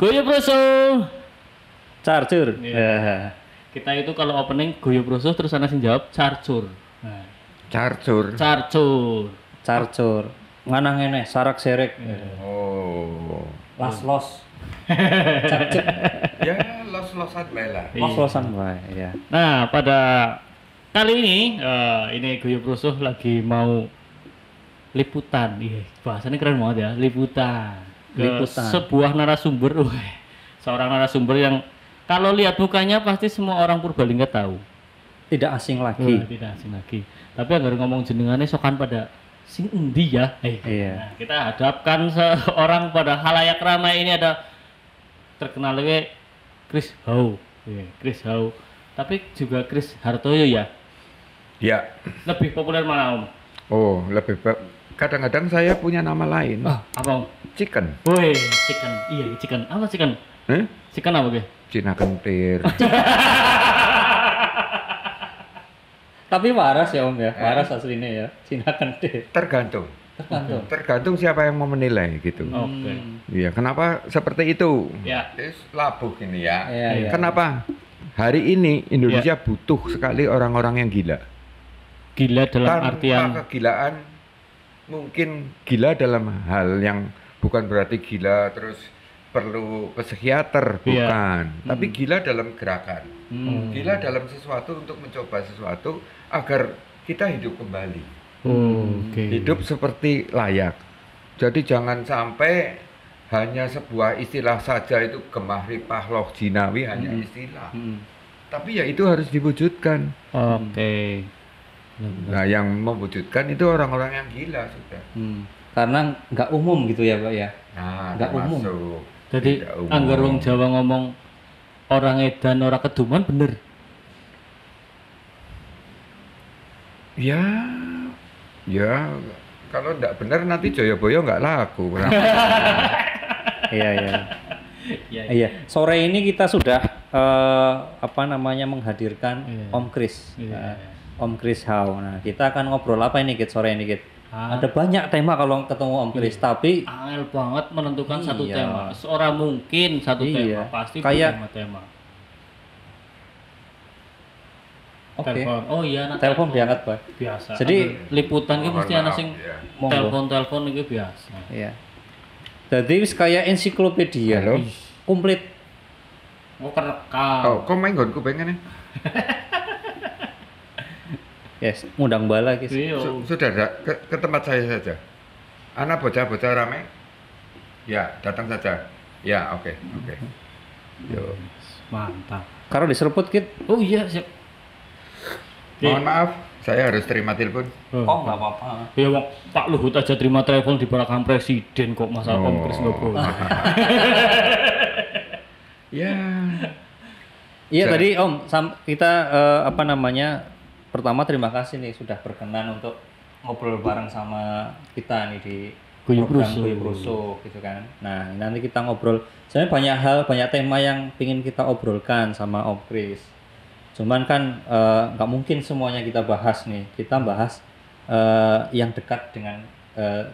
Guyub Rusuh. Carcur. Iya. Kita itu kalau opening Guyub Rusuh terus ana sing jawab carcur. Nah, Carcur. Carcur. Ngana ngene sarak serek. Oh. Los. Carcur. Ya, los-losan bae lah. Los-losan wae ya. Nah, pada kali ini Guyub Rusuh lagi mau liputan. Iya, bahasanya keren banget ya, liputan. Liputan. Sebuah narasumber, seorang narasumber yang kalau lihat mukanya pasti semua orang Purbalingga tahu. Tidak asing lagi. Tidak asing lagi. Tapi agar ngomong jenengannya sokan pada sing endi ya. Iya. Nah, kita hadapkan seorang pada halayak ramai ini ada terkenal Chris Hau. Chris Hau. Tapi juga Chris Hartoyo ya. Ya. Lebih populer mana Om? Oh, kadang-kadang saya punya nama lain. Apa Om? Chicken. Woi, chicken. Iya, chicken. Apa chicken? Chicken apa ge? Cina kentir. Tapi waras ya Om ya, waras aslinya ya. Cina kentir. Tergantung siapa yang mau menilai gitu. Oke. Iya, kenapa seperti itu? Ya. Labuh ini ya. Iya. Kenapa? Hari ini Indonesia butuh sekali orang-orang yang gila. Gila dalam Tanpa artian kegilaan, mungkin gila dalam hal yang bukan berarti gila terus perlu ke psikiater, bukan. Tapi gila dalam gerakan. Gila dalam sesuatu untuk mencoba sesuatu agar kita hidup kembali. Hidup seperti layak. Jadi jangan sampai hanya sebuah istilah saja itu gemah ripah loh jinawi hanya istilah. Tapi ya itu harus diwujudkan. Oke. Nah, yang mewujudkan itu orang-orang yang gila sudah. Karena nggak umum gitu ya Pak ya. Nah, Nggak umum. termasuk Jadi tidak umum. anggar wong Jawa ngomong orang edan ora keduman bener. Ya, kalau nggak benar nanti Joyoboyo nggak laku. Iya. Sore ini kita sudah menghadirkan Om Chris. Om Chris Hau. Nah, kita akan ngobrol apa ini Kit sore ini Kit? Ada banyak tema kalau ketemu Om Chris, tapi angel banget menentukan satu tema. Seorang mungkin satu tema, pasti kayak tema. Oke. Telepon. Oh iya, telepon diangkat Pak. Biasa. Jadi liputan ki mesti ana sing telepon iki biasa. Iya. Jadi wis kayak ensiklopedia. Halo. Komplit. Mau kerekam. Oh, kok main gonku pengen ya? Yes, ngundang bala guys. Sudah ke tempat saya saja. Anak bocah-bocah ramai. Ya, datang saja. Ya, oke. Yo. Mantap. Karo diseruput Kit. Oh iya, siap. Mohon maaf, saya harus terima telepon. Oh, enggak apa-apa. Ya Bang, Pak Luhut aja terima telepon di belakang presiden kok masa Om Chris ngobrol. Ya. Iya tadi Om, kita pertama terima kasih nih sudah berkenan untuk ngobrol bareng sama kita nih di Guyub Guyub Rusuh gitu kan. Nah, nanti kita ngobrol. Sebenarnya banyak hal, banyak tema yang ingin kita obrolkan sama Om Chris. Cuman kan nggak mungkin semuanya kita bahas nih. Kita bahas yang dekat dengan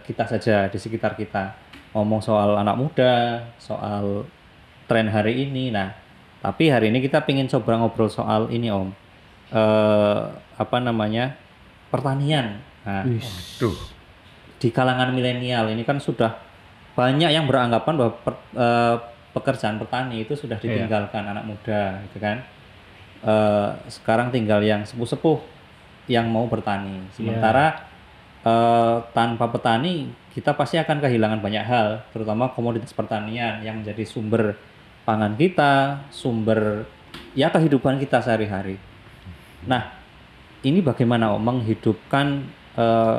kita saja di sekitar kita. Ngomong soal anak muda, soal tren hari ini. Nah, tapi hari ini kita pengen coba ngobrol soal ini Om. Pertanian. Nah, di kalangan milenial ini kan sudah banyak yang beranggapan bahwa pekerjaan petani itu sudah ditinggalkan anak muda, gitu kan. Sekarang tinggal yang sepuh-sepuh yang mau bertani. Sementara tanpa petani kita pasti akan kehilangan banyak hal, terutama komoditas pertanian yang menjadi sumber pangan kita, sumber kehidupan kita sehari-hari. Nah, ini bagaimana Om menghidupkan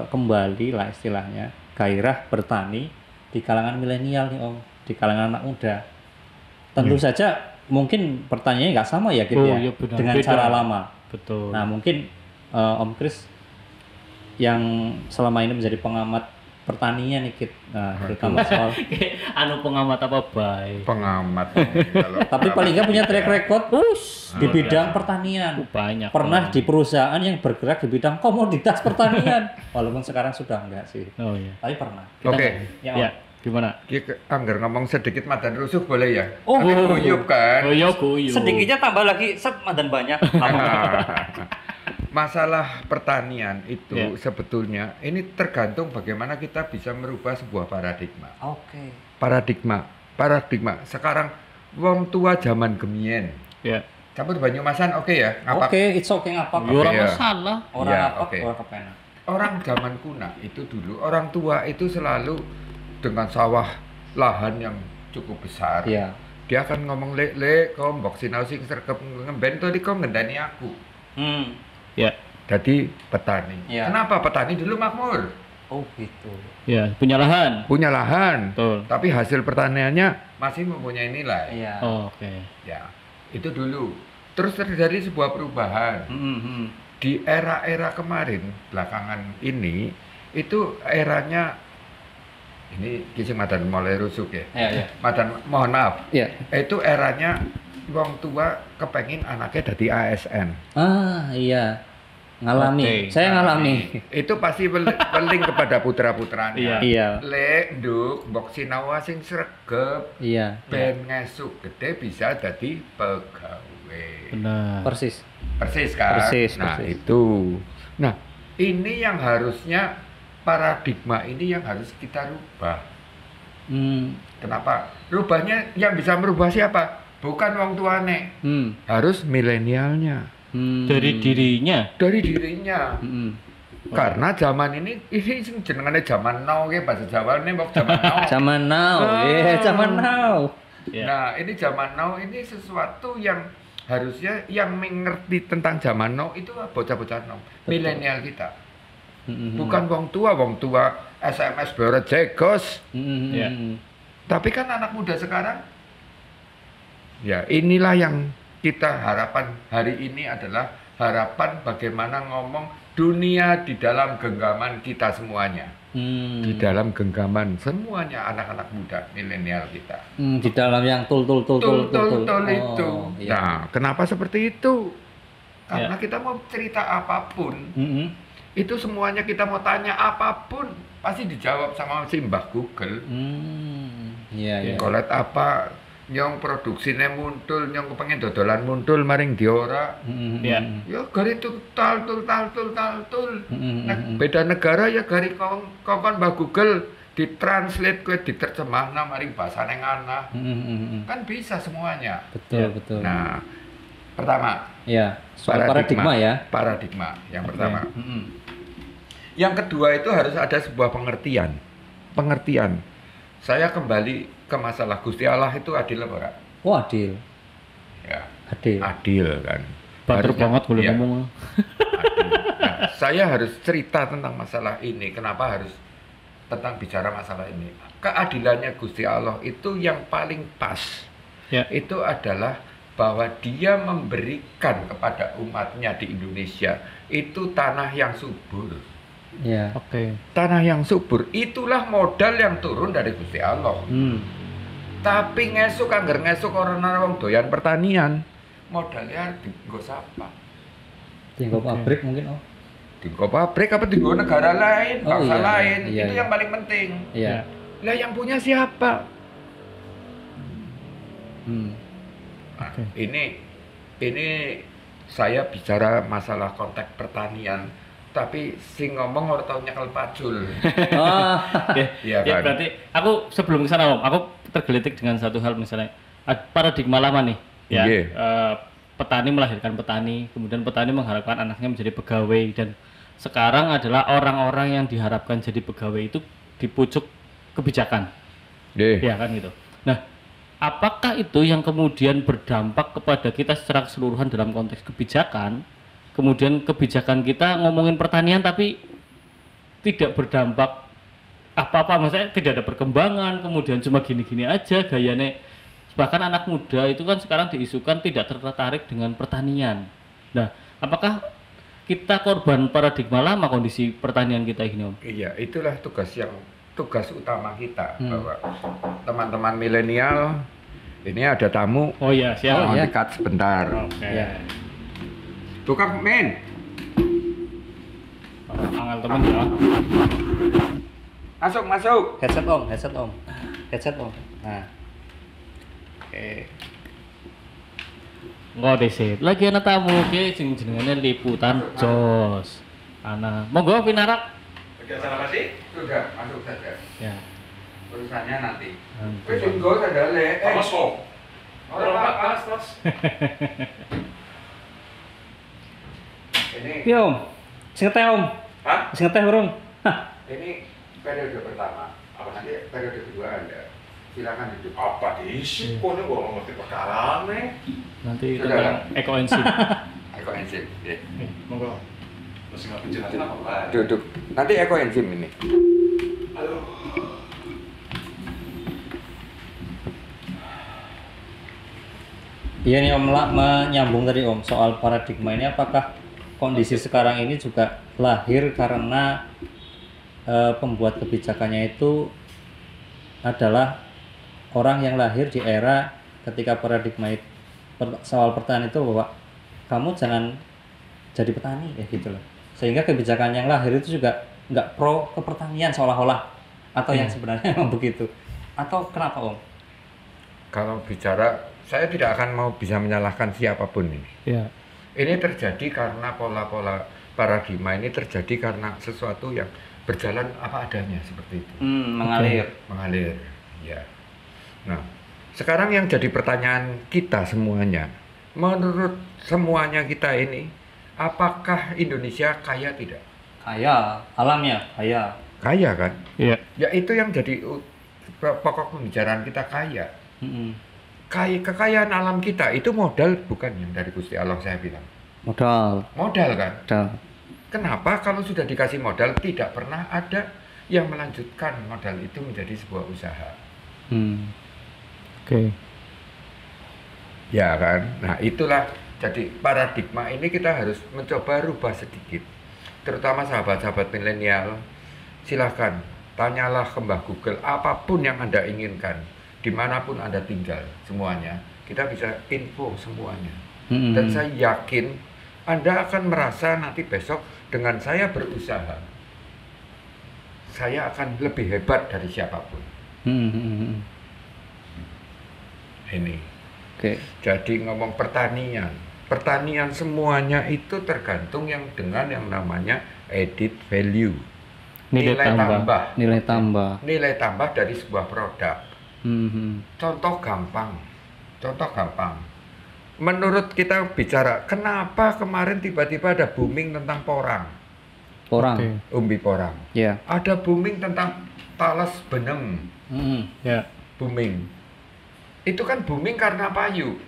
kembali lah istilahnya gairah bertani di kalangan milenial nih Om, di kalangan anak muda. Tentu saja mungkin pertanyaannya nggak sama ya gitu dengan cara lama. Betul. Nah, mungkin Om Chris yang selama ini menjadi pengamat pertanian nih Kit. Nah, terutama soal pengamat apa baik? Pengamat. Tapi paling nggak punya track record di bidang pertanian. Banyak. Pernah di perusahaan yang bergerak di bidang komoditas pertanian. Walaupun sekarang sudah enggak sih. Oh iya. Tapi pernah. Oke. Ya. Gimana? Angger ngomong sedikit madan rusuh boleh ya? Oh, Tapi guyub kan? Guyub. Sedikitnya tambah lagi madan banyak. Masalah pertanian itu Ya. sebetulnya ini tergantung bagaimana kita bisa merubah sebuah paradigma. Oke. Paradigma. Sekarang wong tua zaman gemien. Ya. Campur Banyumasan oke ya? Ngapak. Oke, it's okay ngapak. Ya ora Iya. masalah. Orang Iya, ngapak, oke. orang kepenak. Orang zaman kuna itu dulu, orang tua itu selalu dengan sawah lahan yang cukup besar. Iya. Dia akan ngomong le kau mbok sinau sing serkep ngemben tadi kau ngendani aku. Ya. Jadi petani. Iya. Kenapa petani dulu makmur? Oh gitu. Ya, punya lahan. Punya lahan. Betul. Tapi hasil pertaniannya masih mempunyai nilai. Iya. Oh, oke. Ya, itu dulu. Terus terjadi sebuah perubahan. Di era-era kemarin, belakangan ini, itu eranya, ini kisah Madan mulai rusuk ya. Iya. Madan, mohon maaf. Iya. Itu eranya wong tua kepengin anaknya jadi ASN. Ah, iya. Ngalami. Oke. Saya ngalami. Itu pasti peling kepada putra-putranya. Iya. Lek, nduk, mbok sinau sing sregep, Iya. ben ngesuk gede bisa jadi pegawai. Benar. Persis. Persis kan? Persis, Nah, persis. itu. Nah, ini yang harusnya paradigma ini yang harus kita rubah. Kenapa? Rubahnya yang bisa merubah siapa? Bukan wong tuane. Harus milenialnya. Dari dirinya. Dari dirinya. Karena zaman ini sing jenengane zaman now ke bahasa Jawa ini mbok zaman now. Zaman now. Zaman now. Ya. Nah, ini zaman now ini sesuatu yang harusnya yang mengerti tentang zaman now itu bocah-bocah now, milenial kita. Bukan wong tua SMS berat jegos. Ya. Tapi kan anak muda sekarang, ya inilah yang kita harapan hari ini adalah harapan bagaimana ngomong dunia di dalam genggaman kita semuanya. Di dalam genggaman semuanya anak-anak muda milenial kita. Di dalam yang tul itu. Iya. Nah, kenapa seperti itu? Karena kita mau cerita apapun, itu semuanya kita mau tanya apapun pasti dijawab sama si Mbah Google. Iya. Kolet apa? Nyong produksinya muncul, nyong kepengen dodolan muncul maring diora. Ya. Ya gari tal tul. Beda negara ya gari kongkon Mbah Google ditranslate kue diterjemahna maring bahasane ngana. Kan bisa semuanya. Betul. Nah, pertama, Ya, soal paradigma ya. Paradigma yang pertama. Yang kedua itu harus ada sebuah pengertian. Saya kembali ke masalah Gusti Allah itu adil apa enggak? Oh, adil. Ya, Adil. adil kan. Batur Harusnya- banget boleh ya, ngomong. adil. Nah, saya harus cerita tentang masalah ini. Kenapa harus tentang bicara masalah ini? Keadilannya Gusti Allah itu yang paling pas. Ya. Itu adalah bahwa dia memberikan kepada umatnya di Indonesia itu tanah yang subur. Ya. Oke. Tanah yang subur itulah modal yang turun dari Gusti Allah. Tapi ngesuk angger ngesuk orang wong doyan pertanian, modalnya dienggo sapa? Tinggal pabrik mungkin Dienggo pabrik apa dienggo negara lain, Oh, bangsa iya, lain. iya, Itu iya. yang paling penting. Iya. Lah yang punya siapa? Nah, Oke. ini saya bicara masalah konteks pertanian, tapi sing ngomong ora tau nyekel pacul. Iya Ya kan? berarti aku sebelum ke sana Om, aku tergelitik dengan satu hal misalnya paradigma lama nih ya. Iya. Petani melahirkan petani, kemudian petani mengharapkan anaknya menjadi pegawai dan sekarang adalah orang-orang yang diharapkan jadi pegawai itu di pucuk kebijakan. Nggih. Ya kan gitu. Nah, apakah itu yang kemudian berdampak kepada kita secara keseluruhan dalam konteks kebijakan? Kemudian kebijakan kita ngomongin pertanian tapi tidak berdampak apa-apa, maksudnya tidak ada perkembangan, kemudian cuma gini-gini aja gayanya. Bahkan anak muda itu kan sekarang diisukan tidak tertarik dengan pertanian. Nah, apakah kita korban paradigma lama kondisi pertanian kita ini, Om? Iya, itulah tugas utama kita bahwa teman-teman milenial ini ada tamu. Oh iya, siap. Mohon iya. dekat sebentar. Oke. Ya. Buka men. Angel temen ya. Masuk, masuk. Headset Om. headset Om. Nah. Oke. Enggak deh, lagi ana tamu ki sing jenengane liputan jos. Ana, monggo pinarak. Sudah sama sih? Sudah, masuk saja. Ya. Urusannya nanti. Nanti. Wis engko sandale. Mas kok. Ora apa-apa. Terus. Ini Piye Om? Sing ngeteh Om? Hah? Sing ngeteh urung? Hah. Ini periode pertama. Apa nanti periode kedua Anda? Silakan duduk. Apa diisi? Kok ini gua ngerti perkara nih. Nanti Sudah. tentang ekoenzim. Ekoenzim. Ya. Monggo. Masih nggak penjelasin apa? Duduk. Nanti ekoenzim ini. Aduh. Iya nih Om, menyambung tadi Om soal paradigma ini, apakah kondisi sekarang ini juga lahir karena pembuat kebijakannya itu adalah orang yang lahir di era ketika paradigma itu, soal pertanian itu bahwa kamu jangan jadi petani ya gitu loh, sehingga kebijakan yang lahir itu juga nggak pro ke pertanian seolah-olah, atau yang sebenarnya memang begitu, atau kenapa Om? Kalau bicara, saya tidak akan mau bisa menyalahkan siapapun ini. Ya. Ini terjadi karena pola-pola paradigma ini terjadi karena sesuatu yang berjalan apa adanya seperti itu. Mengalir. Mengalir. Ya. Nah, sekarang yang jadi pertanyaan kita semuanya, menurut semuanya kita ini, apakah Indonesia kaya tidak? Kaya, alamnya kaya. Kaya kan? Iya. Ya itu yang jadi pokok pembicaraan kita, kaya. Kekayaan alam kita itu modal bukan yang dari Gusti Allah, saya bilang. Modal. Modal kan? Modal. Kenapa kalau sudah dikasih modal tidak pernah ada yang melanjutkan modal itu menjadi sebuah usaha? Oke. Ya kan? Nah itulah, jadi paradigma ini kita harus mencoba rubah sedikit. Terutama sahabat-sahabat milenial, silahkan tanyalah ke Mbah Google apapun yang Anda inginkan, dimanapun Anda tinggal, semuanya kita bisa info semuanya. Dan saya yakin Anda akan merasa nanti besok dengan saya berusaha, saya akan lebih hebat dari siapapun. Ini. Oke. Jadi ngomong pertanian semuanya itu tergantung yang dengan yang namanya added value. Nilai tambah. Nilai tambah dari sebuah produk. Contoh gampang. Menurut kita bicara, kenapa kemarin tiba-tiba ada booming tentang porang? Porang. Umbi porang. Ya. Ada booming tentang talas beneng. Ya. Booming. Itu kan booming karena payu.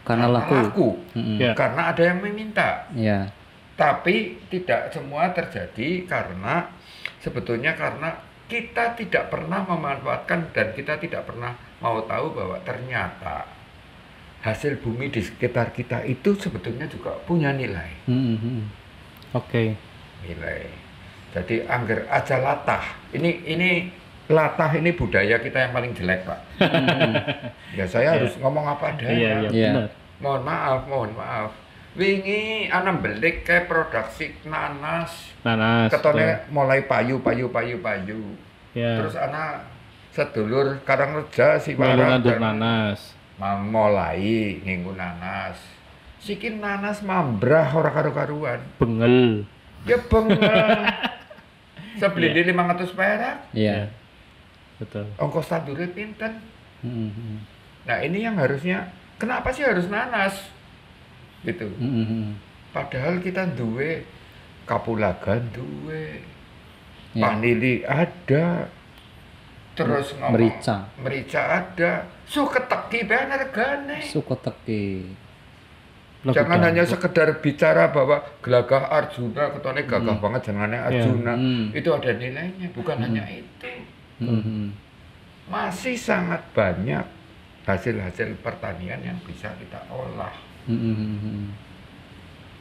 Karena laku. Ya. Karena ada yang meminta. Ya. Tapi tidak semua terjadi karena sebetulnya karena kita tidak pernah memanfaatkan dan kita tidak pernah mau tahu bahwa ternyata hasil bumi di sekitar kita itu sebetulnya juga punya nilai. Oke. Nilai. Jadi angger aja latah. Ini latah ini budaya kita yang paling jelek, Pak. Ya saya harus ngomong apa adanya. Iya, benar. Mohon maaf. Wingi ana belik kayak produksi nanas. Ketone betul. mulai payu. Ya. Terus ana sedulur Karangreja si Melu Warah nandur nanas. mulai nginggu nanas. Sikin nanas mambrah ora karu-karuan. Bengel. Ya bengel. Sebelindi 500 perak. Iya. Betul. Ongkos tandure pinten? Nah, ini yang harusnya kenapa sih harus nanas? Gitu. Padahal kita duwe kapulagan duwe. Ya. Panili ada. Terus ngomong merica ada. Suketeki bae regane. Suketeki. Jangan hanya sekedar bicara bahwa gelagah Arjuna, ketone gagah banget jangannya Arjuna. Itu ada nilainya, bukan hanya itu. Masih sangat banyak hasil-hasil pertanian yang bisa kita olah.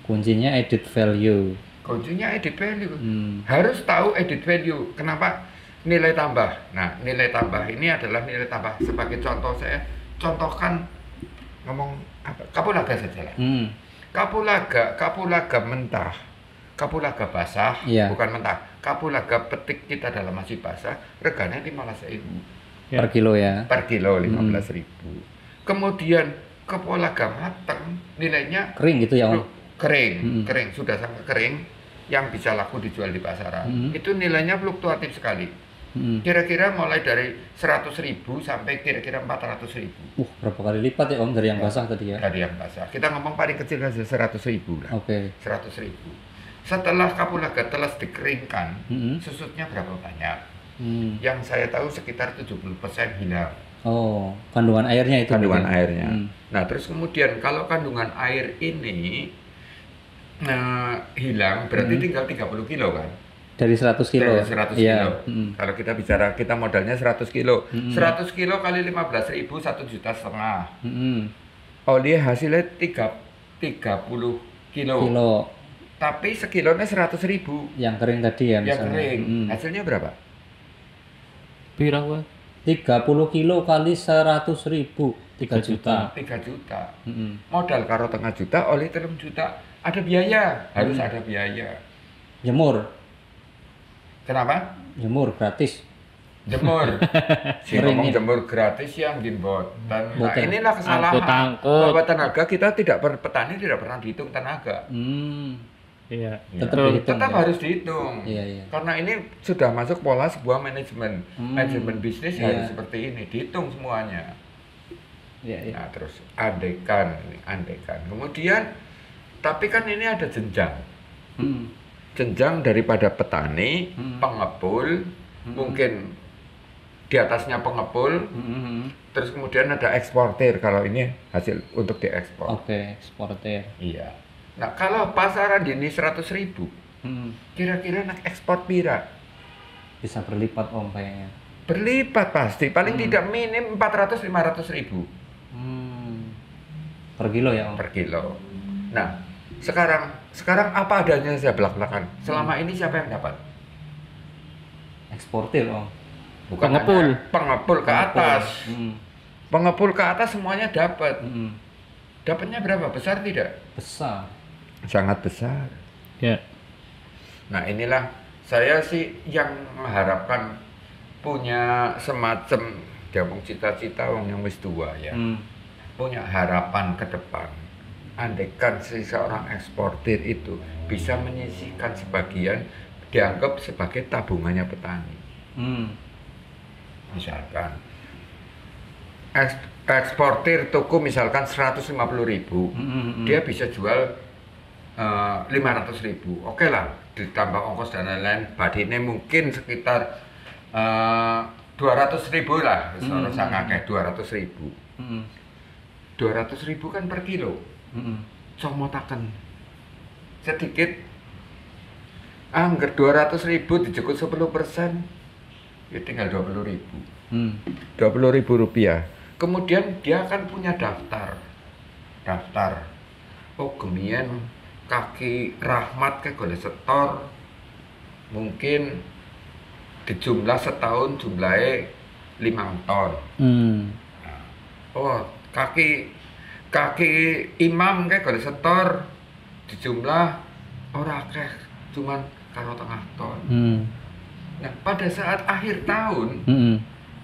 Kuncinya added value. Kuncinya added value. Harus tahu added value. Kenapa? Nilai tambah. Nah, nilai tambah ini adalah nilai tambah. Sebagai contoh saya contohkan ngomong apa? Kapulaga saja lah. Kapulaga mentah. kapulaga basah, Iya. bukan mentah. Kapulaga petik kita dalam masih basah, regane 15.000 Per kilo ya. per kilo, 15.000. Kemudian kapulaga mateng nilainya Kering gitu ya, Om. kering, kering sudah sangat kering yang bisa laku dijual di pasaran. Itu nilainya fluktuatif sekali. Kira-kira mulai dari 100.000 sampai kira-kira 400.000 Berapa kali lipat ya, Om, dari yang basah tadi ya? dari yang basah. Kita ngomong paling kecil saja 100.000 lah. Oke. 100.000. Setelah kapulaga telas dikeringkan, susutnya berapa banyak? Yang saya tahu sekitar 70% hilang. Oh, kandungan airnya itu. Kandungan mungkin. airnya. Nah, terus kemudian kalau kandungan air ini hilang, berarti tinggal 30 kilo kan? Dari 100 kilo. Dari 100 Iya. kilo. Kalau kita bicara, kita modalnya 100 kilo. 100 kilo kali 15.000, 1,5 juta. Oli hasilnya 30 kilo. Tapi sekilonya 100.000. Yang kering tadi ya Yang misalnya. kering. Hasilnya berapa? Pira 30 kilo kali 100.000, 3 juta. 3 juta. Modal karo tengah juta, oli 3 juta. Ada biaya, harus ada biaya. Jemur. Kenapa? Jemur gratis. Jemur. Si ngomong Keringin. jemur gratis yang dimbot. Dan nah, Boten. inilah kesalahan. Angkut-angkut. Bahwa tenaga kita petani tidak pernah dihitung tenaga. Iya. Tetap Ya. dihitung. Tetap ya? harus dihitung. Iya, iya. Karena ini sudah masuk pola sebuah manajemen. Manajemen bisnis Iya. harus seperti ini, dihitung semuanya. Iya, iya. Nah, terus andekan. Kemudian tapi kan ini ada jenjang. Jenjang daripada petani, pengepul, mungkin di atasnya pengepul, terus kemudian ada eksportir kalau ini hasil untuk diekspor. Oke, eksportir. Iya. Nah, kalau pasaran ini 100.000, kira-kira nak ekspor pira? Bisa berlipat, Om, kayaknya. Berlipat pasti, paling tidak minim 400-500.000 Per kilo ya, Om? per kilo. Nah, sekarang apa adanya saya belak-belakan. Selama ini siapa yang dapat? Eksportir, Om. Bukan Pengepul. hanya pengepul ke atas. Pengepul ke atas semuanya dapat. Dapatnya berapa? Besar tidak? Besar. Sangat besar. Ya. Nah, inilah saya sih yang mengharapkan punya semacam ngomong cita-cita wong yang wis tua ya. Punya harapan ke depan. Andaikan seseorang eksportir itu bisa menyisihkan sebagian dianggap sebagai tabungannya petani. Misalkan eksportir tuku misalkan 150.000, dia bisa jual 500.000. Oke lah, ditambah ongkos dan lain-lain, badine mungkin sekitar 200.000 lah, seorang sangat 200.000. 200.000 kan per kilo. Comotaken sedikit, angger 200.000 dijukut 10%, ya tinggal 20.000. 20.000 rupiah. Kemudian dia akan punya daftar. Oh, gemien kaki Rahmat ke golek setor, mungkin di jumlah setahun jumlahnya 5 ton. Oh, kaki Imam kayak golek setor di jumlah ora akeh, cuman karo tengah ton. Nah, pada saat akhir tahun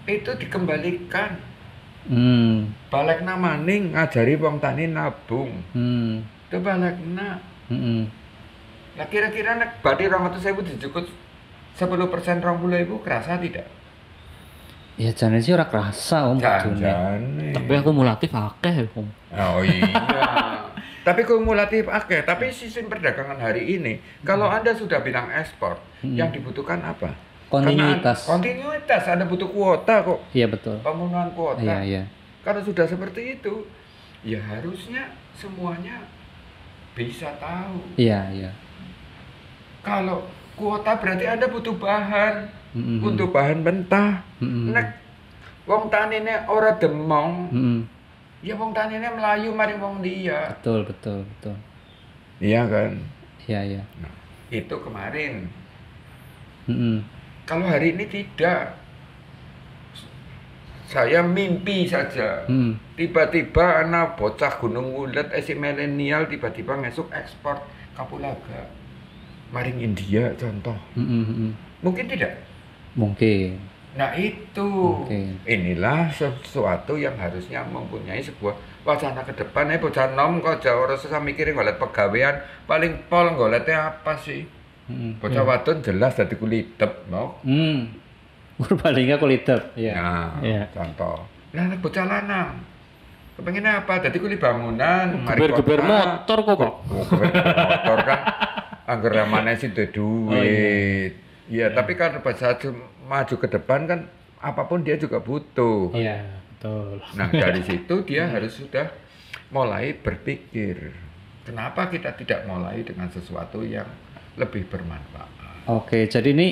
itu dikembalikan. Balik maning ngajari wong tani nabung. Itu balik Nah, kira-kira nek badhe 200.000 dijukut 10% 20.000 kerasa tidak? Ya jane sih ora kerasa, Om. Janjane. Tapi akumulatif akeh, Om. Oh iya. Tapi kumulatif akeh, tapi sistem perdagangan hari ini kalau Anda sudah bilang ekspor, yang dibutuhkan apa? Kontinuitas. Karena kontinuitas, Anda butuh kuota kok. Iya, betul. Pemenuhan kuota. Iya, iya. Kalau sudah seperti itu, ya harusnya semuanya bisa tahu. Iya, iya. Kalau kuota berarti Anda butuh bahan. Untuk bahan mentah. Nek wong tanine ora demong, ya wong tanine melayu mari wong liya. Betul. Iya kan? Iya, iya. Nah, itu kemarin. Kalau hari ini tidak. Saya mimpi saja. Tiba-tiba anak bocah Gunung Wulet esi milenial tiba-tiba ngesuk ekspor kapulaga. maring India contoh. Mungkin tidak. Mungkin. Nah itu, Mungkin. inilah sesuatu yang harusnya mempunyai sebuah wacana ke depan. Bocah nom kok jauh rasa mikirin golek pegawean, paling pol goleknya apa sih? Bocah wadon jelas dadi kulitep, no? Purbalingga kulitep, ya. Nah, Iya. contoh. Nah, bocah lanang. Kepengen apa? Dadi kuli bangunan, Geber-geber motor kok, Pak. Geber motor kan anggar mana sih duit. Iya, tapi kan pada saat maju ke depan kan apapun dia juga butuh. Iya, betul. Nah, dari situ dia harus sudah mulai berpikir. Kenapa kita tidak mulai dengan sesuatu yang lebih bermanfaat? Oke, jadi ini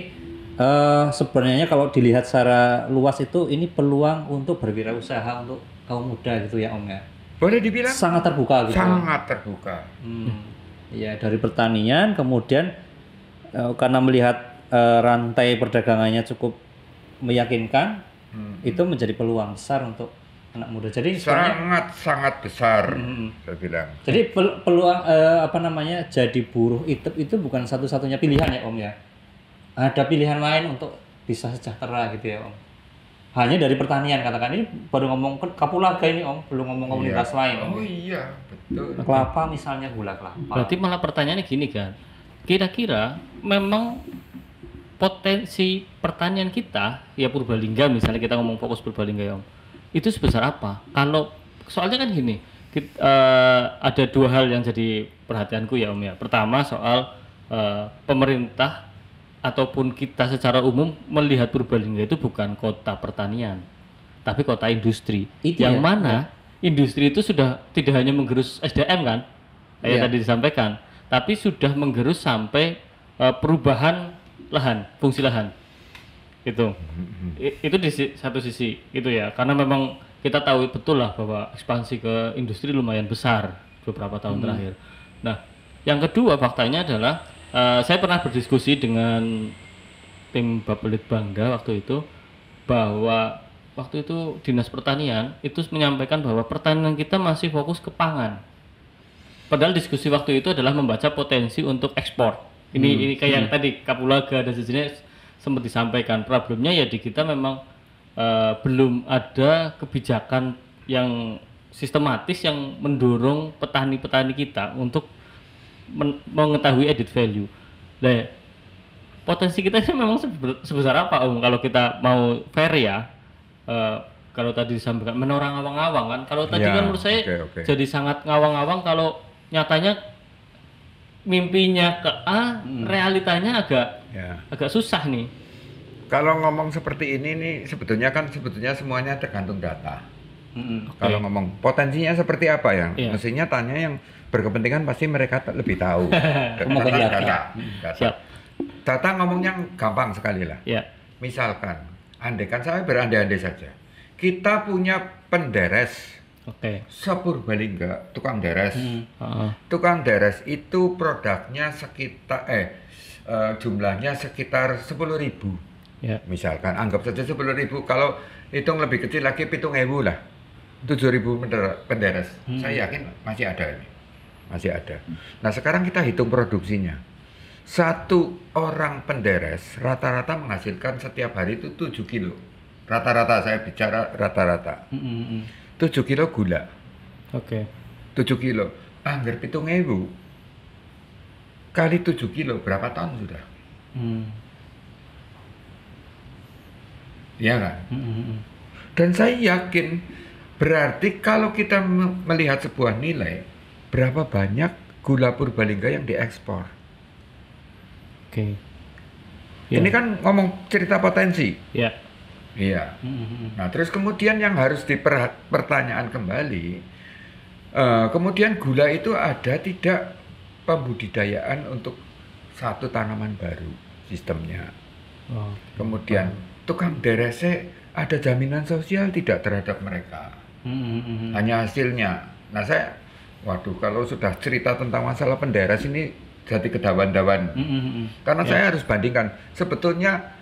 sebenarnya kalau dilihat secara luas itu ini peluang untuk berwirausaha untuk kaum muda gitu ya Om ya. Boleh dibilang Sangat terbuka gitu. sangat terbuka. Ya dari pertanian kemudian karena melihat rantai perdagangannya cukup meyakinkan, itu menjadi peluang besar untuk anak muda. Jadi sebenarnya Sangat besar, saya bilang. jadi peluang jadi buruh itu bukan satu-satunya pilihan ya Om ya. Ada pilihan lain untuk bisa sejahtera gitu ya Om. Hanya dari pertanian katakan ini baru ngomong kapulaga ini Om, belum ngomong komunitas lain. Oh iya, betul. Kelapa misalnya gula kelapa. Berarti malah pertanyaannya gini kan, kira-kira memang potensi pertanian kita, ya Purbalingga misalnya kita ngomong fokus Purbalingga ya Om, itu sebesar apa? Kalau soalnya kan gini, ada dua hal yang jadi perhatianku ya Om ya. Pertama soal pemerintah ataupun kita secara umum melihat Purbalingga itu bukan kota pertanian, tapi kota industri. Itu yang ya, mana industri itu sudah tidak hanya menggerus SDM kan, kayak tadi disampaikan, tapi sudah menggerus sampai perubahan lahan, fungsi lahan. Itu di satu sisi itu ya, karena memang kita tahu betul lah bahwa ekspansi ke industri lumayan besar beberapa tahun terakhir. Nah, yang kedua faktanya adalah saya pernah berdiskusi dengan tim Bapelitbangda waktu itu, bahwa waktu itu Dinas Pertanian itu menyampaikan bahwa pertanian kita masih fokus ke pangan. Padahal diskusi waktu itu adalah membaca potensi untuk ekspor. Ini kayak yang tadi Kapulaga dan sejenis sempat disampaikan. Problemnya ya di kita memang belum ada kebijakan yang sistematis yang mendorong petani-petani kita untuk mengetahui added value. Nah, potensi kita ini memang sebesar apa Om kalau kita mau fair ya? Kalau tadi disampaikan menorang ngawang-ngawang kan. Kalau tadi kan menurut saya jadi sangat ngawang-ngawang, kalau nyatanya mimpinya ke A, realitanya agak susah nih. Kalau ngomong seperti ini nih sebetulnya semuanya tergantung data. Kalau ngomong potensinya seperti apa ya, mestinya tanya yang berkepentingan, pasti mereka lebih tahu. Data ngomongnya gampang sekali lah. Misalkan, andaikan saya berandai-andai saja, kita punya penderes. Sepurbalingga, tukang deres. Tukang deres itu produknya sekitar jumlahnya sekitar 10.000. Misalkan anggap saja 10.000, kalau hitung lebih kecil lagi 7.000 lah. 7.000 penderes. Saya yakin masih ada ini. Masih ada. Nah, sekarang kita hitung produksinya. Satu orang penderes rata-rata menghasilkan setiap hari itu 7 kilo. Rata-rata, saya bicara rata-rata. 7 kilo gula. 7 kilo. Anggar 7.000 kali 7 kilo berapa ton sudah? Iya kan? Dan saya yakin berarti kalau kita melihat sebuah nilai, berapa banyak gula Purbalingga yang diekspor? Ini kan ngomong cerita potensi. Iya. Nah, terus kemudian yang harus dipertanyaan kembali, kemudian gula itu ada tidak pembudidayaan untuk satu tanaman baru sistemnya. Kemudian tukang derese ada jaminan sosial tidak terhadap mereka. Hanya hasilnya. Nah, waduh, kalau sudah cerita tentang masalah penderes ini jadi kedawan-dawan. Karena saya harus bandingkan sebetulnya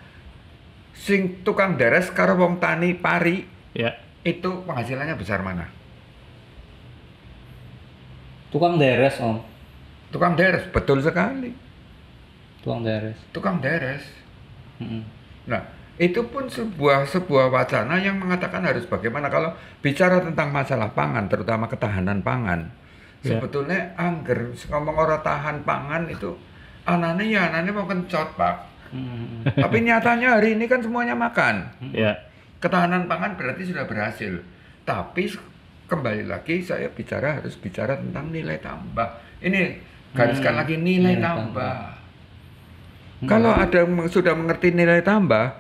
sing tukang deres karo wong tani pari itu penghasilannya besar mana? Tukang deres Om. Tukang deres, betul sekali. Tukang deres. Mm-mm. Nah, itu pun sebuah wacana yang mengatakan harus bagaimana kalau bicara tentang masalah pangan, terutama ketahanan pangan. Sebetulnya angger ngomong orang tahan pangan itu anaknya mau kencot, Pak. Tapi nyatanya hari ini kan semuanya makan. Ketahanan pangan berarti sudah berhasil. Tapi kembali lagi saya harus bicara tentang nilai tambah. Ini gariskan lagi nilai tambah. Kalau ada yang sudah mengerti nilai tambah,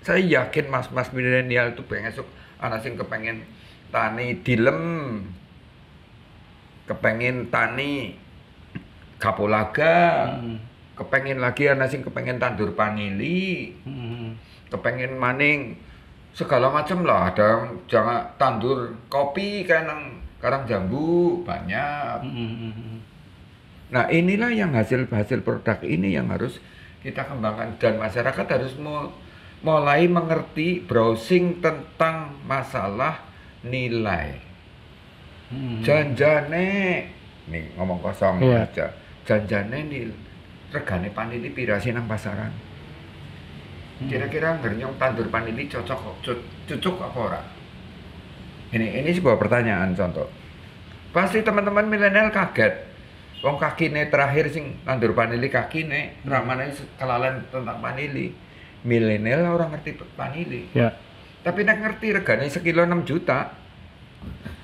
saya yakin mas-mas milenial itu pengen anak sing kepengen tani dilem, kepengen tani kapulaga, kepengen lagi anak sing kepengen tandur panili, kepengen maning segala macam lah. Ada jangan tandur kopi kayak karang jambu banyak. Nah inilah yang hasil produk ini yang harus kita kembangkan dan masyarakat harus mulai mengerti browsing tentang masalah nilai. Janjane nih ngomong kosong aja. Janjane nih regane panili pira sih nang pasaran. Kira-kira ngernyong tandur panili cocok apa ora? Ini sebuah pertanyaan contoh. Pasti teman-teman milenial kaget. Wong kakine terakhir sing tandur panili kakine, ramane kelalen tentang panili. Milenial orang ngerti panili. Tapi nek ngerti regane sekilo 6 juta.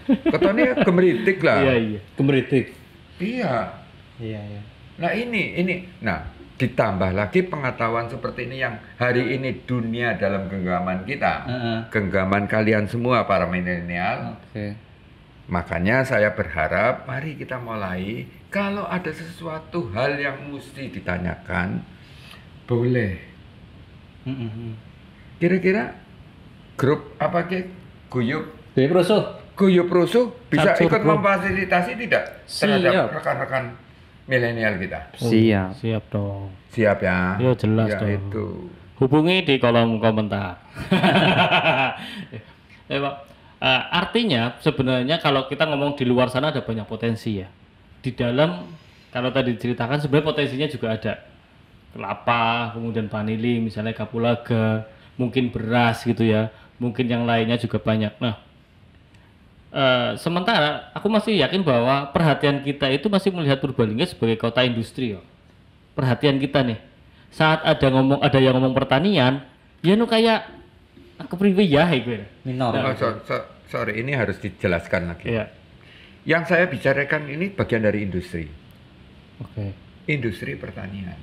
Ketone gemeritik lah. Iya. Gemeritik. Iya. Nah ini. Nah, ditambah lagi pengetahuan seperti ini yang hari ini dunia dalam genggaman kita. Genggaman kalian semua para milenial. Makanya saya berharap mari kita mulai kalau ada sesuatu hal yang mesti ditanyakan boleh. Kira-kira grup apa ke Guyub Rusuh bisa ikut memfasilitasi tidak terhadap rekan-rekan milenial kita? Siap dong. Siap ya. Ya jelas ya, dong. Itu. Hubungi di kolom komentar. Pak. Artinya sebenarnya kalau kita ngomong di luar sana ada banyak potensi ya. Di dalam kalau tadi diceritakan sebenarnya potensinya juga ada. Kelapa, kemudian vanili, misalnya kapulaga, mungkin beras gitu ya. Mungkin yang lainnya juga banyak. Nah, sementara aku masih yakin bahwa perhatian kita itu masih melihat Purbalingga sebagai kota industri ya. Perhatian kita nih. Saat ada yang ngomong pertanian, ya nu kayak kepriwe ya gue. Minor. Sorry, ini harus dijelaskan lagi. Iya. Yang saya bicarakan ini bagian dari industri. Industri pertanian.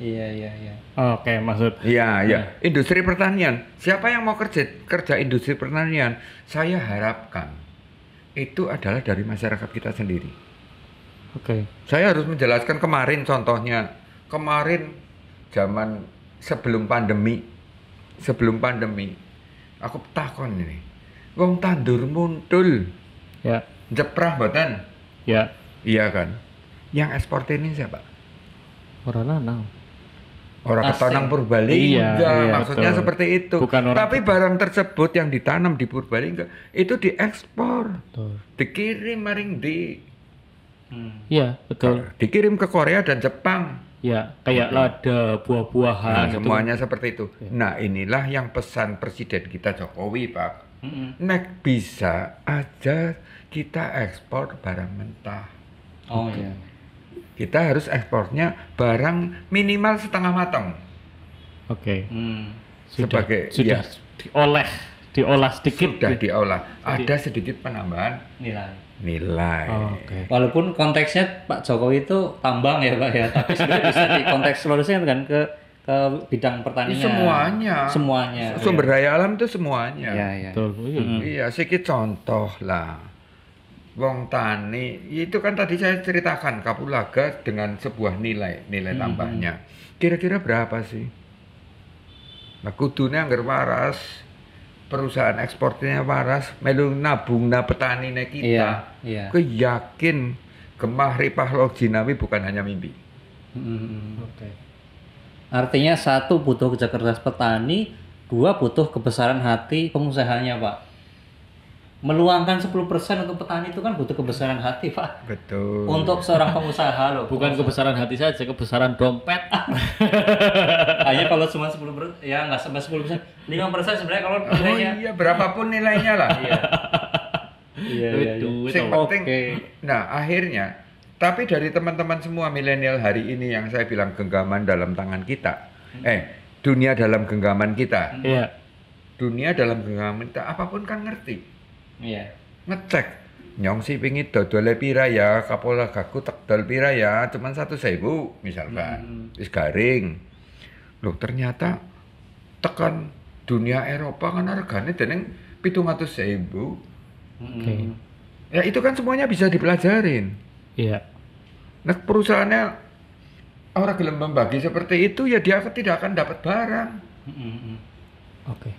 Iya. Oke, maksud. Iya. Industri pertanian. Siapa yang mau kerja industri pertanian? Saya harapkan itu adalah dari masyarakat kita sendiri. Saya harus menjelaskan kemarin contohnya. Kemarin zaman sebelum pandemi aku takon ini. Wong tandur muntul. Ya. Jeprah mboten? Ya. Iya kan? Yang ekspor ini siapa? Orang lanang. Orang ketanang Purbalingga, iya, maksudnya betul. seperti itu. Tapi barang tersebut yang ditanam di Purbalingga itu diekspor, dikirim maring di. Iya, betul. Dikirim ke Korea dan Jepang. Ya, kayak lada, buah-buahan. Semuanya seperti itu. Nah, inilah yang pesan Presiden kita Jokowi, Pak. Nek bisa aja kita ekspor barang mentah. Iya. Kita harus ekspornya barang minimal setengah matang. Sudah ya, diolah sedikit. Sudah diolah. Ada sedikit penambahan nilai. Walaupun konteksnya Pak Jokowi itu tambang ya Pak ya, tapi sebenarnya bisa dikontekstualisasikan kan ke bidang pertanian. Semuanya. Sumber daya alam itu semuanya. Iya. Iya, sedikit contoh lah. Wong tani itu kan tadi saya ceritakan kapulaga dengan sebuah nilai tambahnya. Kira-kira berapa sih? Nah, kudune anggar waras, perusahaan ekspornya waras, melu nabungna petanine kita. Iya. Aku yakin gemah ripah loginawi bukan hanya mimpi. Artinya satu butuh kerja keras petani, dua butuh kebesaran hati pengusahanya Pak. meluangkan 10% untuk petani itu kan butuh kebesaran hati, Pak. Betul. Untuk seorang pengusaha loh. Bukan kebesaran hati saja, kebesaran dompet. Hanya kalau cuma 10%, ya nggak sampai 10%. 5% sebenarnya kalau Oh nilainya. iya, berapapun nilainya lah. Iya. Duit. Sing penting. Nah, akhirnya tapi dari teman-teman semua milenial hari ini yang saya bilang genggaman dalam tangan kita. Dunia dalam genggaman kita. Iya. Dunia dalam genggaman kita apapun kan ngerti. Iya. Ngecek nyong si pingin dodole pira ya, kapola gaku tekdol pira ya, cuman 1.000 misalkan. Wis garing. Loh ternyata tekan dunia Eropa kan harganya dening 700.000. Oke. Ya itu kan semuanya bisa dipelajarin. Iya. Nah perusahaannya orang gelem membagi seperti itu ya dia tidak akan dapat barang. Oke.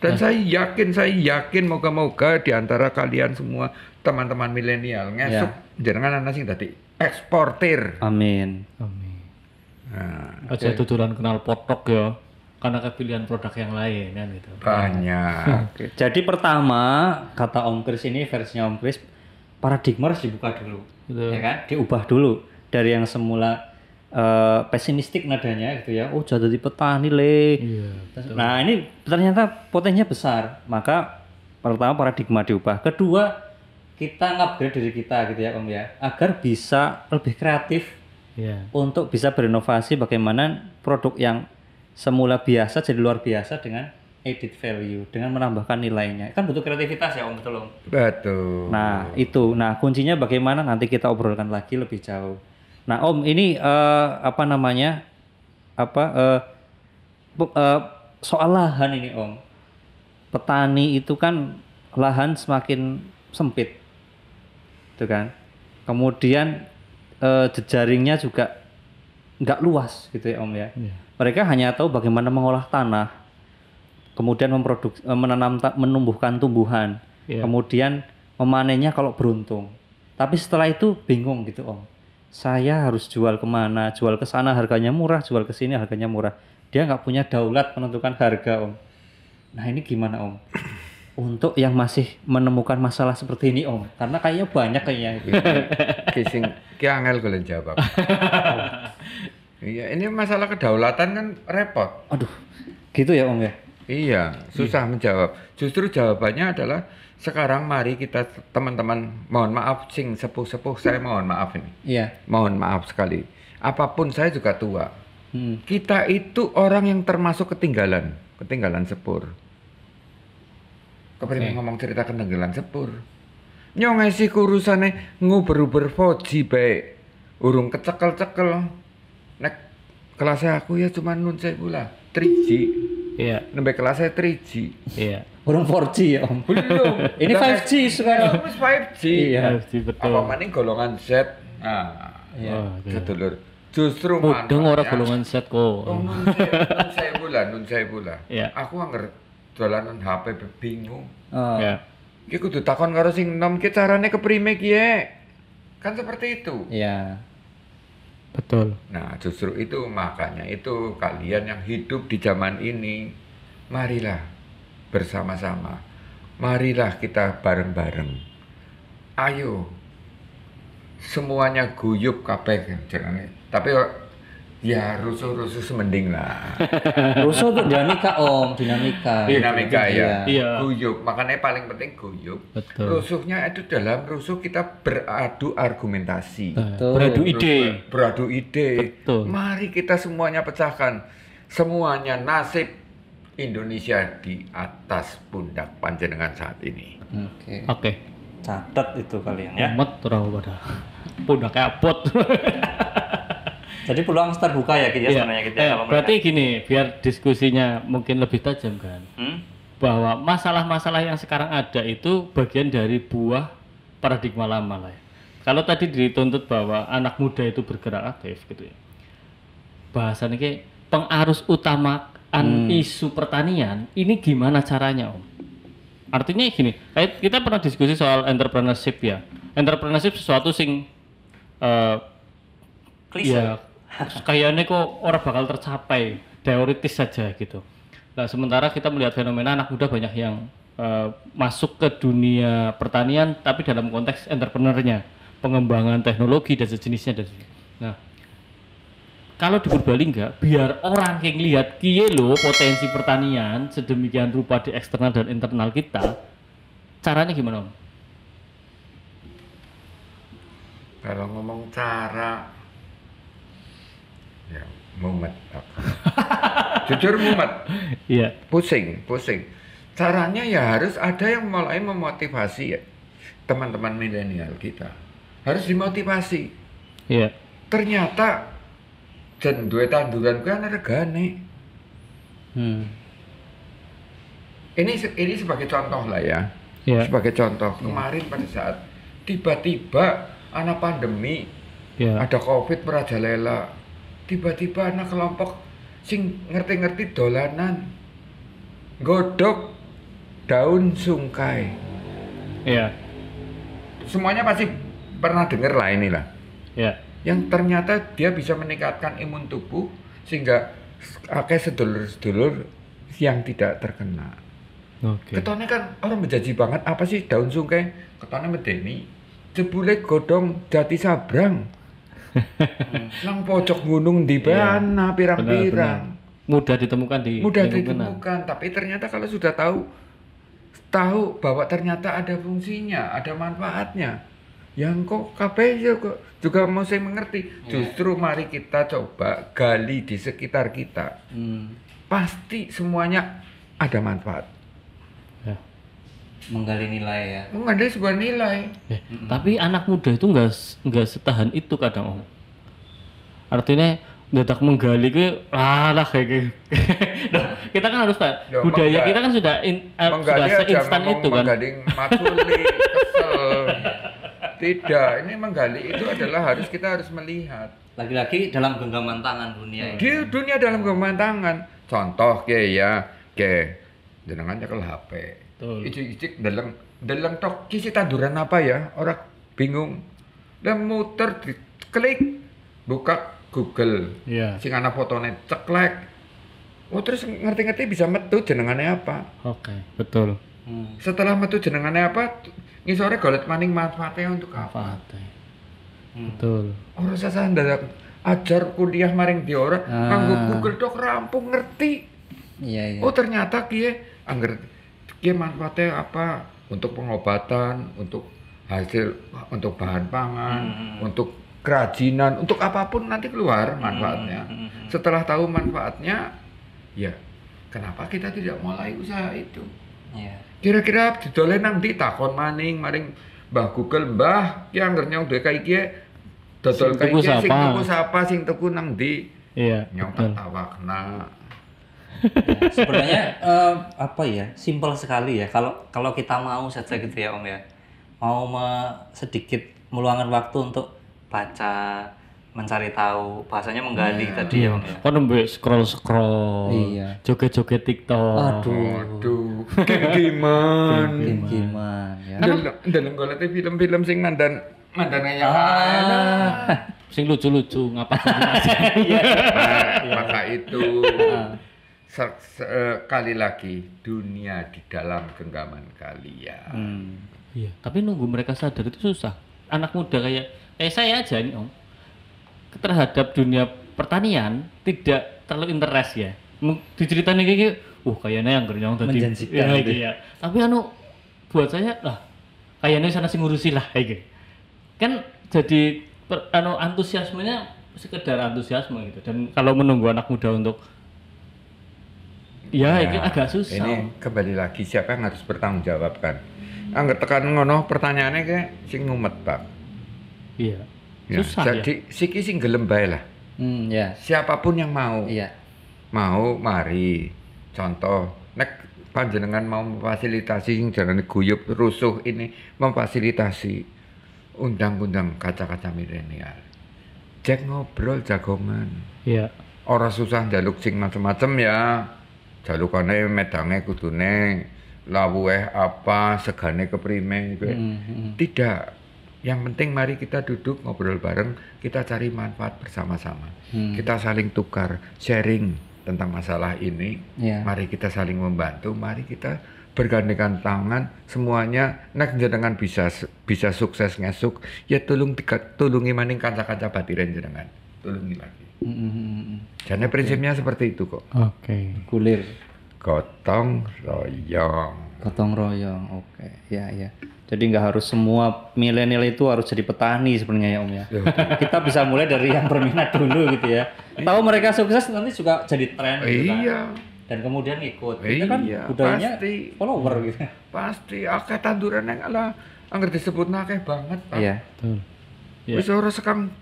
Dan saya yakin moga-moga di antara kalian semua teman-teman milenial ngesuk jenengan ana sing dadi eksportir. Amin. Amin. Nah, Aja tutulan kenal potok ya. Karena kepilihan produk yang lain kan gitu. banyak. Oke. Jadi pertama kata Om Kris ini versinya Om Kris, paradigma harus dibuka dulu, Betul. ya kan? Diubah dulu dari yang semula pesimistik nadanya gitu ya. Oh jadi petani le. Iya. Nah ini ternyata potensinya besar. Maka pertama paradigma diubah. Kedua kita ngupgrade diri kita gitu ya Om ya, agar bisa lebih kreatif Iya. untuk bisa berinovasi bagaimana produk yang semula biasa jadi luar biasa dengan added value, dengan menambahkan nilainya. Kan butuh kreativitas ya Om, betul Om? Betul. Nah itu, nah kuncinya bagaimana nanti kita obrolkan lagi lebih jauh. Nah Om ini soal lahan ini Om. Petani itu kan lahan semakin sempit, gitu kan. Kemudian jejaringnya juga nggak luas gitu ya Om ya. Iya. Mereka hanya tahu bagaimana mengolah tanah, kemudian menumbuhkan tumbuhan, Iya. kemudian memanennya kalau beruntung. Tapi setelah itu bingung gitu Om. Saya harus jual kemana? Jual ke sana harganya murah, jual ke sini harganya murah. Dia nggak punya daulat menentukan harga Om. Nah ini gimana Om? Untuk yang masih menemukan masalah seperti ini Om, karena kayaknya banyak kayaknya. Kising ki angel golek jawab. Iya, ini masalah kedaulatan kan repot. Aduh, gitu ya Om ya? Iya, susah menjawab. Justru jawabannya adalah sekarang mari kita teman-teman, mohon maaf sing sepuh-sepuh, saya mohon maaf ini. Iya. Mohon maaf sekali. Apapun saya juga tua. Kita itu orang yang termasuk ketinggalan sepur. Kepriwe ngomong cerita ketinggalan sepur. Nyong ngisi kurusane nguber-uber foji bae. Urung kecekel-cekel. Nek kelasnya aku ya cuma nun sewu lah, 3G. Iya. Nembe kelasnya 3G. Iya. Belum 4G ya Om? Belum. Ini 5G sekarang. Wis 5G. Iya. Betul. Apa maning golongan Z. Nah, Iya. sedulur. Justru Mudeng ora manfaatnya- golongan set kok. Oh, nun sewu lah. Iya. Aku anger dolanan HP bingung. Oh. Ya. Ki kudu takon karo sing nom ki carane keprime ki kan seperti itu. Iya. Betul. Nah, justru itu makanya itu kalian yang hidup di zaman ini, marilah bersama-sama. Marilah kita bareng-bareng. Ayo. Semuanya guyub kabeh jenenge. Tapi ya rusuh-rusuh semending lah. Rusuh tuh dinamika Om, dinamika. Dinamika ya. Iya. Guyub, makanya paling penting guyub. Betul. Rusuhnya itu dalam rusuh kita beradu argumentasi. Betul. Beradu ide. Beradu ide. Betul. Mari kita semuanya pecahkan. Semuanya nasib Indonesia di atas pundak panjenengan saat ini. Oke. Oke. Catat itu kalian ya. Umat ora pada. Udah kayak pot. Jadi peluang terbuka ya kita Iya. sebenarnya kita kalau Berarti gini, biar diskusinya mungkin lebih tajam kan. Bahwa masalah-masalah yang sekarang ada itu bagian dari buah paradigma lama lah ya. Kalau tadi dituntut bahwa anak muda itu bergerak aktif gitu ya. Bahasan ini pengarus utamaan isu pertanian, ini gimana caranya Om? Artinya gini, kita pernah diskusi soal entrepreneurship ya. Entrepreneurship sesuatu sing ya kayaknya kok orang bakal tercapai, teoritis saja gitu. Nah sementara kita melihat fenomena anak muda banyak yang masuk ke dunia pertanian tapi dalam konteks entrepreneurnya, pengembangan teknologi dan sejenisnya. Nah, kalau di Purbalingga biar orang yang lihat kiye lo potensi pertanian sedemikian rupa di eksternal dan internal kita, caranya gimana Om? Kalau ngomong cara, ya mumet. Jujur mumet. Iya. Pusing. Caranya ya harus ada yang mulai memotivasi ya, teman-teman milenial kita. Harus dimotivasi. Iya. Ternyata jen duwe tanduran kuwi ana regane. Ini sebagai contoh lah ya. Iya. Sebagai contoh, kemarin pada saat tiba-tiba ana pandemi, Iya. ada Covid merajalela. Tiba-tiba ana kelompok sing ngerti-ngerti dolanan godok daun sungkai. Iya. Semuanya pasti pernah dengar lah inilah. Iya. Yang ternyata dia bisa meningkatkan imun tubuh sehingga akeh sedulur-sedulur yang tidak terkena. Oke. Ketone kan orang menjanji banget, apa sih daun sungkai? Ketone medeni. Jebule godong jati sabrang. Nang pojok gunung di bana pirang-pirang. Mudah ditemukan di Mudah lingkungan. ditemukan, tapi ternyata kalau sudah tahu bahwa ternyata ada fungsinya, ada manfaatnya. Yang kok kabeh juga mesti mengerti. Justru mari kita coba gali di sekitar kita. Pasti semuanya ada manfaat. Ya. Menggali nilai ya. Mengandai sebuah nilai. Tapi anak muda itu nggak setahan itu kadang Om. Artinya dadak menggali ke lah kayak gitu. Nah, kita kan harus tahu Loh, budaya kita kan sudah menggali sudah aja seinstan ngomong itu kan. menggali matsuli, kesel. Tidak, ini menggali itu adalah kita harus melihat. Lagi-lagi dalam genggaman tangan dunia ini. Di dunia dalam genggaman tangan. Contoh jenengan nyekel HP. Betul. Icik-icik deleng tok kisi tanduran apa ya? Orang bingung. Dan muter klik buka Google. Iya. Sing ana fotone ceklek. Oh terus ngerti-ngerti bisa metu jenengannya apa? Oke, betul. Setelah metu jenengannya apa? Ngisore golek maning manfaatnya untuk apa? Betul. Ora sasah ndadak ajar kuliah maring di ora nganggo Google Doc rampung ngerti. Iya. Oh ternyata kiye angger kiye manfaatnya apa untuk pengobatan, untuk hasil, untuk bahan pangan, untuk kerajinan, untuk apapun nanti keluar manfaatnya. Setelah tahu manfaatnya, ya kenapa kita tidak mulai usaha itu? Iya. Kira-kira didole nang ndi takon maring Mbah Google, Mbah ki angger nyong duwe kae iki dodol kae iki sing tuku sapa, sing tuku nang ndi? Iya. Nyong tak tawakna. Sebenarnya apa ya, simpel sekali ya kalau kita mau saja gitu ya Om ya, mau sedikit meluangkan waktu untuk baca, mencari tahu, bahasanya menggali tadi ya Om ya. Kan mbek scroll Iya. joget-joget TikTok. Aduh, game-gamean. Game-gamean ya. Ndeleng golek film-film sing mandane yang Sing lucu-lucu ngapa maka itu sekali lagi dunia di dalam genggaman kalian. Iya, tapi nunggu mereka sadar itu susah. Anak muda kayak saya aja nih Om, terhadap dunia pertanian tidak terlalu interest ya. Diceritain kayak kayaknya yang gernyong tadi. Menjanjikan gitu. Iya. Tapi buat saya lah kayaknya sana sing ngurusi lah kayak gitu. Kan jadi antusiasmenya sekedar antusiasme gitu. Dan kalau menunggu anak muda untuk ini agak susah. Ini kembali lagi siapa yang harus bertanggung jawab kan? Angger tekan ngono pertanyaannya kayak sing ngumet, Pak. Iya. Ya, Susah jadi siki sing gelem bae lah. Ya. Siapapun yang mau. Iya. Mau mari. Contoh, nek panjenengan mau memfasilitasi sing jangan guyub rusuh ini, memfasilitasi undang-undang kaca-kaca milenial. Cek ngobrol jagongan. Iya. Ora susah njaluk sing macem-macem ya. Jalukane medange kudune lawuhe apa, segane keprime gitu. Tidak. Yang penting mari kita duduk ngobrol bareng, kita cari manfaat bersama-sama. Kita saling tukar, sharing tentang masalah ini. Iya. Mari kita saling membantu, mari kita bergandengan tangan semuanya nek jenengan bisa sukses ngesuk ya tulungi maning kanca-kanca batiren jenengan tulungi lagi. Jadi prinsipnya seperti itu kok. Oke. Gulir. Gotong royong. Gotong royong. Oke. Ya. Jadi nggak harus semua milenial itu harus jadi petani sebenarnya ya Om ya. Kita bisa mulai dari yang berminat dulu gitu ya. Tahu mereka sukses nanti juga jadi tren gitu kan. Iya. Dan kemudian ikut. Itu kan Iya, budayanya pasti. follower gitu. Pasti akeh tanduran yang ala angger disebut akeh banget, Pak. Iya. Betul. Ya. Wis ora sekang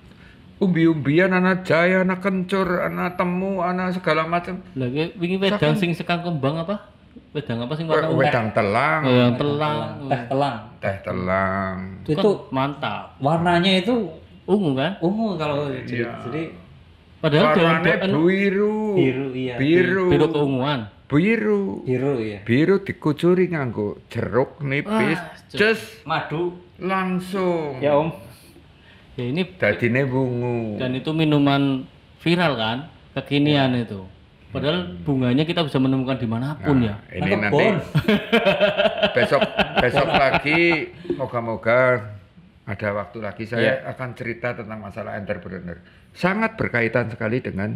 umbi-umbian anak jaya, anak kencur, anak temu, anak segala macam. Lagi wingi wedang sing sekang kembang apa? Wedang apa sing warna ungu? Wedang telang, Wedang telang. Teh telang. teh telang. Itu mantap. warnanya itu Ungu kan? ungu kalau Iya. jadi Padahal Warnanya daun biru. biru iya. Biru. biru keunguan. Biru. Biru iya. Biru dikucuri nganggo jeruk nipis, Wah, ces Madu. langsung. Ya Om. Ya ini Dadine bungu. dan itu minuman viral kan? Kekinian itu. Padahal bunganya kita bisa menemukan dimanapun ya. Ini Nangkep nanti bon. besok lagi moga-moga ada waktu lagi saya akan cerita tentang masalah entrepreneur. Sangat berkaitan sekali dengan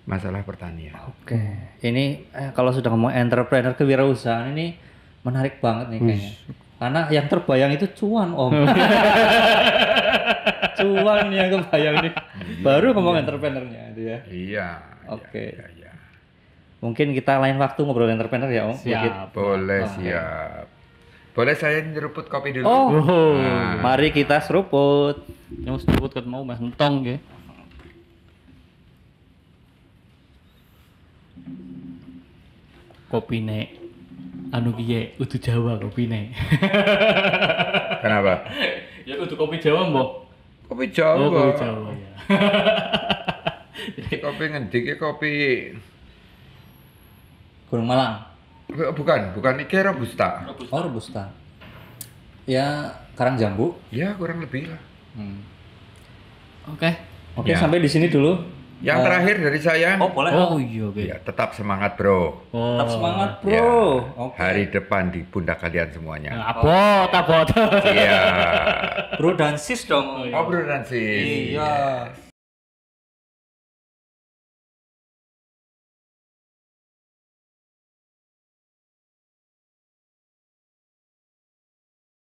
masalah pertanian. Oke. Ini kalau sudah ngomong entrepreneur kewirausahaan ini menarik banget nih kayaknya. Karena yang terbayang itu cuan Om. Cuan yang kebayang nih. Baru ngomong entrepreneurnya itu ya. Iya. Oke. Iya. Mungkin kita lain waktu ngobrol entrepreneur ya Om. Siap. Boleh siap. Boleh saya nyeruput kopi dulu? Oh, Nah. mari kita seruput. Yang sebut ket mau meh entong nggih. Kopine anu kiye udu Jawa kopine. Kenapa? Ya udu kopi Jawa mbok. Kopi Jawa. Oh, kopi Jawa ya. Kopi ngendi ki kopi Gunung Malang. bukan iki robusta. Oh, robusta. Ya, Karang Jambu. Ya kurang lebih lah. Oke. Oke, Ya. sampai di sini dulu. Yang terakhir dari saya. Oh, boleh. Oh iya oke. Ya, tetap semangat, Bro. Oh. Tetap semangat, Bro. Ya, Oke. hari depan di pundak kalian semuanya. Abot. Iya. Bro dan sis dong. Oh, Bro dan sis. Iya. Yes.